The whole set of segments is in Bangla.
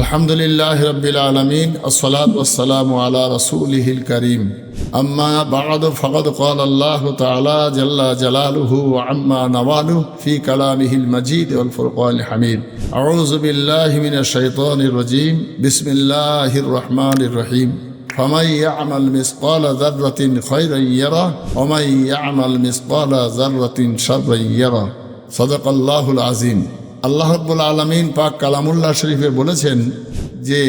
আলহামদুলিল্লাহ রাব্বিল আলামিন আসসালাতু ওয়াসসালামু আলা রাসূলিহিল কারীম আম্মা বা'দু ফাকাদ ক্বালা আল্লাহু তাআলা জাল্লা জালালুহু ওয়া আম্মা নাওয়ালুহু ফি কালামিহিল মাজিদ ওয়াল ফুরকানিল হামিদ আউযু বিল্লাহি মিনাশ শাইতানির রাজীম বিসমিল্লাহির রহমানির রহিম ফামান ইয়া'মাল মিসকালা যাররাতিন খায়রান ইয়ারা ওয়া মান ইয়া'মাল মিসকালা যাররাতিন শাররান ইয়ারা সাদাকাল্লাহুল আযীম। আল্লাহ রাব্বুল আলামিন পাক কালামুল্লাহ শরীফে বলেছেন যে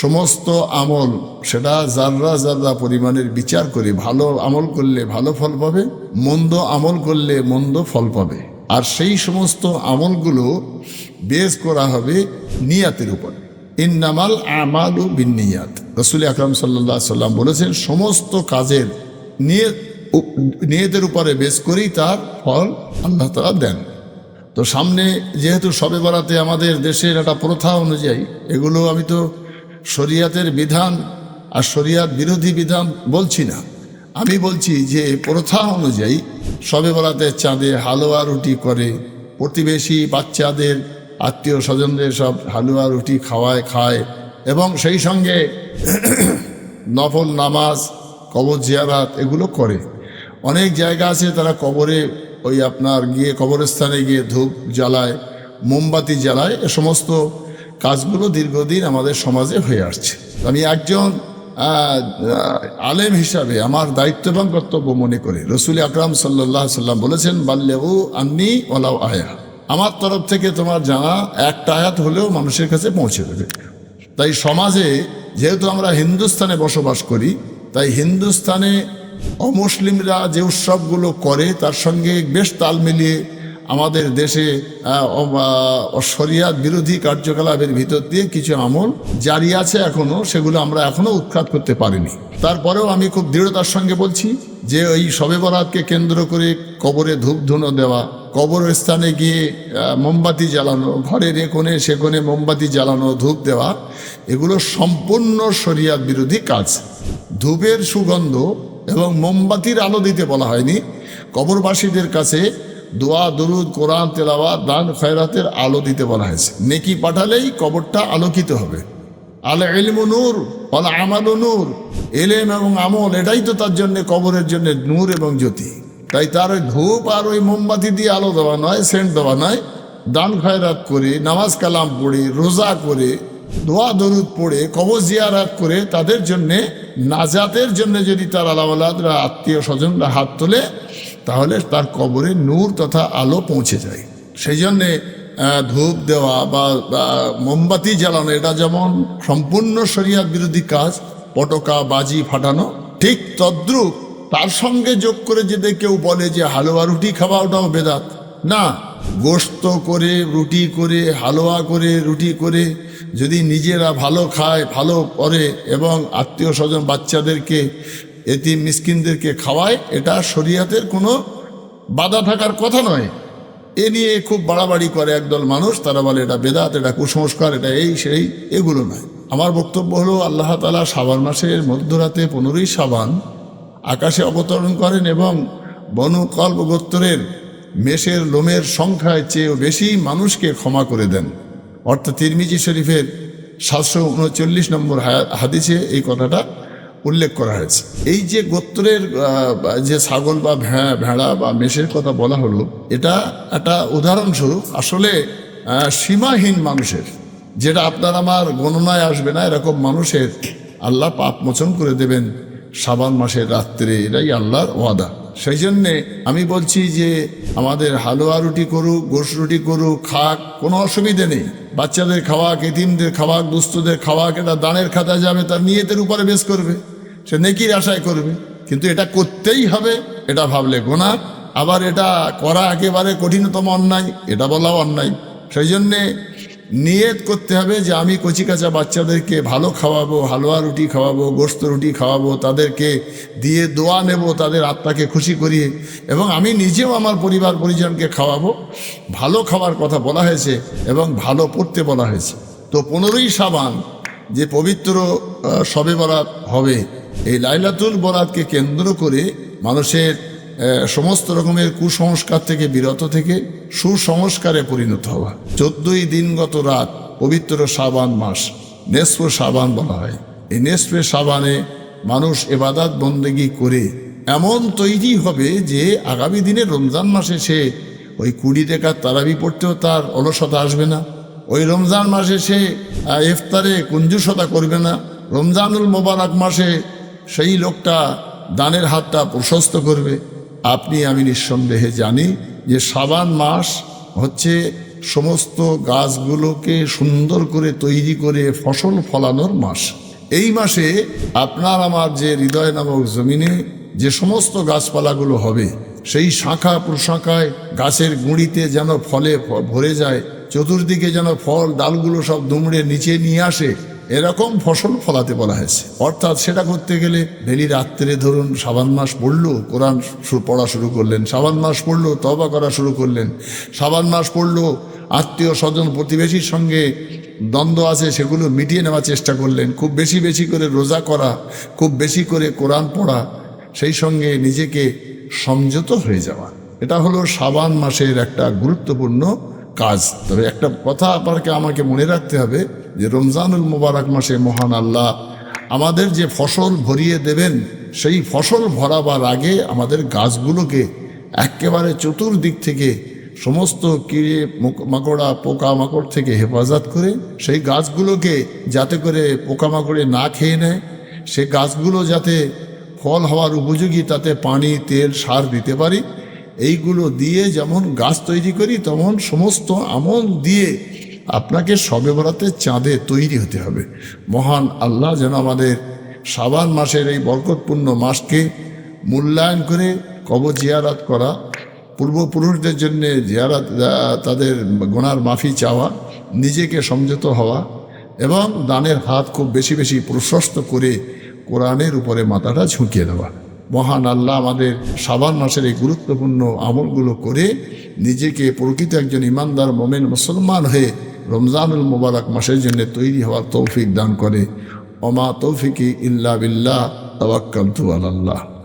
সমস্ত আমল সেটা জাররা জাররা পরিমাণের বিচার করে ভালো আমল করলে ভালো ফল পাবে, মন্দ আমল করলে মন্দ ফল পাবে। আর সেই সমস্ত আমলগুলো বেস করা হবে নিয়াতের উপর। ইন্নামাল আমালু বিন্নিয়াত। রাসূল আকরাম সাল্লাল্লাহু আলাইহি সাল্লাম বলেছেন সমস্ত কাজের নিয়তের উপরে বেস করেই তার ফল আল্লাহ তাআলা দেন। তো সামনে যেহেতু শবে বরাতে আমাদের দেশের একটা প্রথা অনুযায়ী, এগুলো আমি তো শরিয়াতের বিধান আর শরিয়াত বিরোধী বিধান বলছি না, আমি বলছি যে প্রথা অনুযায়ী শবে বরাতের চাঁদে হালুয়া রুটি করে, প্রতিবেশী বাচ্চাদের আত্মীয় স্বজনদের সব হালুয়া রুটি খায় এবং সেই সঙ্গে নফল নামাজ, কবর জিয়ারাত এগুলো করে। অনেক জায়গা আছে তারা কবরে ওই আপনার গিয়ে কবরস্থানে গিয়ে ধূপ জ্বালায়, মোমবাতি জ্বালায়। এ সমস্ত কাজগুলো দীর্ঘদিন আমাদের সমাজে হয়ে আসছে। আমি একজন আলেম হিসাবে আমার দায়িত্ব এবং কর্তব্য মনে করে রাসূল আকরাম সাল্লাল্লাহু আলাইহি সাল্লাম বলেছেন, বাল্লিগু আন্নী ওয়ালাউ আয়া, আমার তরফ থেকে তোমার জানা একটা আয়াত হলেও মানুষের কাছে পৌঁছে দেবে। তাই সমাজে যেহেতু আমরা হিন্দুস্তানে বসবাস করি, তাই হিন্দুস্তানে অমুসলিমরা যে উৎসবগুলো করে তার সঙ্গে বেশ তাল মিলিয়ে আমাদের দেশে শরিয়াত বিরোধী কার্যকলাপের ভিতর দিয়ে কিছু আমল জারি আছে এখনো, সেগুলো আমরা এখনো উৎখাত করতে পারিনি। তারপরেও আমি খুব দৃঢ়তার সঙ্গে বলছি যে ওই শবে বরাতকে কেন্দ্র করে কবরে ধূপ ধুনো দেওয়া, কবরস্থানে গিয়ে মোমবাতি জ্বালানো, ঘরের এ কোণে সে কোণে মোমবাতি জ্বালানো, ধূপ দেওয়া, এগুলো সম্পূর্ণ শরিয়াত বিরোধী কাজ। ধূপের সুগন্ধ এবং মোমবাতির আলো দিতে বলা হয়নি, কবরবাসীদের কাছে দোয়া দরুদ কোরআন তেলাওয়াত দান খয়রাতের আলো দিতে বলা হয়েছে। নেকি পাঠালেই কবরটা আলোকিত হবে। আল ইলমু নূর ওয়াল আমালু নূর, ইলম এবং আমল এটাই তো তার জন্য কবরের জন্য নূর এবং জ্যোতি। তাই তার ওই ধূপ আর ওই মোমবাতি দিয়ে আলো দেওয়া নয়, সেন্ট দেওয়া নয়, দান খয়রাত করে, নামাজ কালাম পড়ে, রোজা করে, দোয়া দরুদ পড়ে, কবর জিয়ারাত করে তাদের জন্যে নাজাতের জন্য যদি তার আলাওয়ালাদরা আত্মীয় স্বজনরা হাত তোলে, তাহলে তার কবরে নূর তথা আলো পৌঁছে যায়। সেই জন্যে ধূপ দেওয়া বা মোমবাতি জ্বালানো এটা যেমন সম্পূর্ণ শরিয়াত বিরোধী কাজ, পটকা বাজি ফাটানো, ঠিক তদ্রূপ তার সঙ্গে যোগ করে যদি কেউ বলে যে হালুয়া রুটি খাওয়া, ওটাও বেদাত না। গোশত করে, রুটি করে, হালুয়া করে, রুটি করে যদি নিজেরা ভালো খায়, ভালো করে এবং আত্মীয় স্বজন বাচ্চাদেরকে, এতিম মিসকিনদেরকে খাওয়ায়, এটা শরিয়াতের কোনো বাধা থাকার কথা নয়। এ নিয়ে খুব বাড়াবাড়ি করে একদল মানুষ, তারা বলে এটা বেদাত, এটা কুসংস্কার, এটা এই সেই, এগুলো নয়। আমার বক্তব্য হলো আল্লাহ তাআলা শাবান মাসের মধ্যরাতে 15ই শাবান আকাশে অবতরণ করেন এবং বনু কলব গোত্রের মেষের লোমের সংখ্যায় চেয়েও বেশি মানুষকে ক্ষমা করে দেন। অর্থাৎ তিরমিজি শরীফের 739 নম্বর হাদিসে এই কথাটা উল্লেখ করা হয়েছে। এই যে গোত্রের যে ছাগল বা ভেড়া বা মেষের কথা বলা হলো, এটা একটা উদাহরণস্বরূপ আসলে সীমাহীন মানুষের, যেটা আপনার আমার গণনায় আসবে না, এরকম মানুষের আল্লাহ পাপ মোচন করে দেবেন শাবান মাসের রাত্রে। এটাই আল্লাহর ওয়াদা। সেই জন্যে আমি বলছি যে আমাদের হালুয়া রুটি করুক, গোশ রুটি করুক, খাক, কোনো অসুবিধে নেই। বাচ্চাদের খাওয়াক, এতিমদের খাওয়াক, দুস্থদের খাওয়াক, এটা দানের খাতায় যাবে, তার নিয়তের উপরে বেশ করবে, সে নেকির আশায় করবে। কিন্তু এটা করতেই হবে এটা ভাবলে গোনা, আবার এটা করা একেবারে কঠিনতম অন্যায়, এটা বলাও অন্যায়। সেই জন্যে নিয়ত করতে হবে যে আমি কচিকাচা বাচ্চাদেরকে ভালো খাওয়াবো, হালুয়া রুটি খাওয়াবো, গোশত রুটি খাওয়াবো, তাদেরকে দিয়ে দোয়া নেব তাদের আত্মাকে খুশি করিয়ে, এবং আমি নিজেও আমার পরিবার পরিজনকে খাওয়াবো। ভালো খাওয়ার কথা বলা হয়েছে এবং ভালো পড়তে বলা হয়েছে। তো 15ই শাবান যে পবিত্র শবে বরাত হবে, এই লাইলাতুল বরাতকে কেন্দ্র করে মানুষের সমস্ত রকমের কুসংস্কার থেকে বিরত থেকে সুসংস্কারে পরিণত হওয়া। 14ই দিনগত রাত পবিত্র শাবান মাস, নেসফে শাবান বলা হয়। এই নেসফে শাবানে মানুষ ইবাদত বন্দেগি করে এমন তৈরি হবে যে আগামী দিনে রমজান মাসে সে ওই 20 টাকার তারাবি পড়তেও তার অলসতা আসবে না। ওই রমজান মাসে সে ইফতারে কুঞ্জুসতা করবে না। রমজানুল মোবারক মাসে সেই লোকটা দানের হাতটা প্রশস্ত করবে। আপনি আমি নিঃসন্দেহে জানি যে শাবান মাস হচ্ছে সমস্ত গাছগুলোকে সুন্দর করে তৈরি করে ফসল ফলানোর মাস। এই মাসে আপনার আমার যে হৃদয় নামক জমিনে যে সমস্ত গাছপালাগুলো হবে, সেই শাখা প্রশাখায় গাছের গুঁড়িতে যেন ফলে ভরে যায়, চতুর্দিকে যেন ফল ডালগুলো সব দুমড়ে নিচে নিয়ে আসে, এরকম ফসল ফলাতে বলা হয়েছে। অর্থাৎ সেটা করতে গেলে ডেলি রাত্রে ধরুন শাবান মাস পড়লো, কোরআন পড়া শুরু করলেন, শাবান মাস পড়লো, তওবা করা শুরু করলেন, শাবান মাস পড়লো, আত্মীয় স্বজন প্রতিবেশীর সঙ্গে দ্বন্দ্ব আছে সেগুলো মিটিয়ে নেওয়ার চেষ্টা করলেন, খুব বেশি বেশি করে রোজা করা, খুব বেশি করে কোরআন পড়া, সেই সঙ্গে নিজেকে সংযত হয়ে যাওয়া, এটা হলো শাবান মাসের একটা গুরুত্বপূর্ণ কাজ। তবে একটা কথা আমাকে মনে রাখতে হবে যে রমজানুল মোবারক মাসে মহান আল্লাহ আমাদের যে ফসল ভরিয়ে দেবেন, সেই ফসল ভরাবার আগে আমাদের গাছগুলোকে একেবারে চতুর্দিক থেকে সমস্ত কীড়ে মাকড়া পোকামাকড় থেকে হেফাজত করে সেই গাছগুলোকে যাতে করে পোকামাকড়ে না খেয়ে নেয়, সে গাছগুলো যাতে ফল হওয়ার উপযোগী, তাতে পানি তেল সার দিতে পারি, এইগুলো দিয়ে যেমন গাছ তৈরি করি তেমন সমস্ত আমল দিয়ে আপনাকে শবে বরাতে চাঁদে তৈরি হতে হবে। মহান আল্লাহ যেন আমাদের শাবান মাসের এই বরকতপূর্ণ মাসকে মূল্যায়ন করে কবর জিয়ারত করা, পূর্বপুরুষদের জন্য জিয়ারত, তাদের গুনার মাফি চাওয়া, নিজেকে সংযত হওয়া এবং দানের হাত খুব বেশি বেশি প্রশস্ত করে কোরআনের উপরে মাথাটা ঝুঁকিয়ে দেওয়া। মহান আল্লাহ আমাদের শাবান মাসের এই গুরুত্বপূর্ণ আমলগুলো করে নিজেকে প্রকৃত একজন ইমানদার মোমেন মুসলমান হয়ে রমজানুল মোবারক মাসের জন্য তৈরি হওয়ার তৌফিক দান করে। ওমা তৌফিকি ইল্লা বিল্লাহ, তাওয়াক্কালতু আলাল্লাহ।